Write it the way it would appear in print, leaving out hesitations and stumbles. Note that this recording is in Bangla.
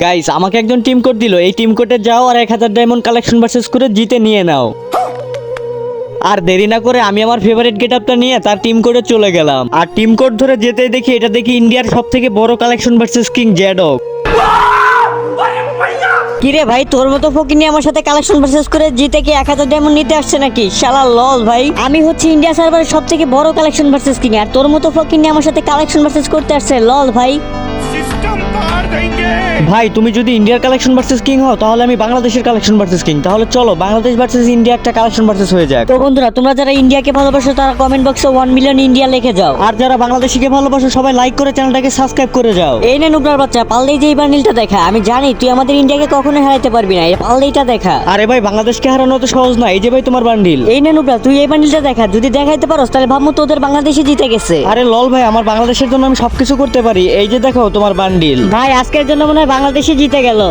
গাইস আমাকে একজন টিম কোড দিল, এই টিম কোডে যাও আর 1000 ডায়মন্ড কালেকশন ভার্সেস করে জিতে নিয়ে নাও। আর দেরি না করে আমি আমার ফেভারিট গেটআপটা নিয়ে তার টিম কোডে চলে গেলাম। আর টিম কোড ধরে যেতেই দেখি এটা দেখি ইন্ডিয়ার সবথেকে বড় কালেকশন ভার্সেস কিং জ্যাডক। কিরে ভাই, তোর মতো ফকিনি আমার সাথে কালেকশন ভার্সেস করে জিতে কি 1000 ডায়মন্ড নিতে আসছে নাকি? শালা লল ভাই, আমি হচ্ছে ইন্ডিয়া সার্ভারের সবথেকে বড় কালেকশন ভার্সেস কিং, আর তোর মতো ফকিনি আমার সাথে কালেকশন ভার্সেস করতে আসছে। লল ভাই। ভাই তুমি যদি ইন্ডিয়ার কালেকশন ভার্সেস কিং হও তাহলে আমি বাংলাদেশের কালেকশন ভার্সেস কিং। তাহলে চলো বাংলাদেশ ভার্সেস ইন্ডিয়া একটা কালেকশন ভার্সেস হয়ে যাক। তো বন্ধুরা, তোমরা যারা ইন্ডিয়াকে ভালোবাসো তারা কমেন্ট বক্সে 1 মিলিয়ন ইন্ডিয়া লিখে যাও। আর যারা বাংলাদেশিকে ভালোবাসো সবাই লাইক করে চ্যানেলটাকে সাবস্ক্রাইব করে যাও। এই নে নুবরার বাচ্চা, পারলেই যে এই বান্ডিলটা দেখা। আমি জানি তুই আমাদের ইন্ডিয়াকে কখনোই হারাতে পারবি না, পারলেইটা দেখা। আরে ভাই বাংলাদেশকে হারানো তো সহজ না, এই যে ভাই তোমার বান্ডিল। এই নে নুবরা, তুই এই বান্ডিলটা দেখা। যদি দেখাইতে পারোস তাহলে ভাবমু তোদের বাংলাদেশে জিতে গেছে। আরে লল ভাই, আমার বাংলাদেশের জন্য আমি সবকিছু করতে পারি। এই যে দেখো তোমার বান্ডিল। ভাই আজকের জন্য মনে হয় বাংলাদেশে জিতে গেল।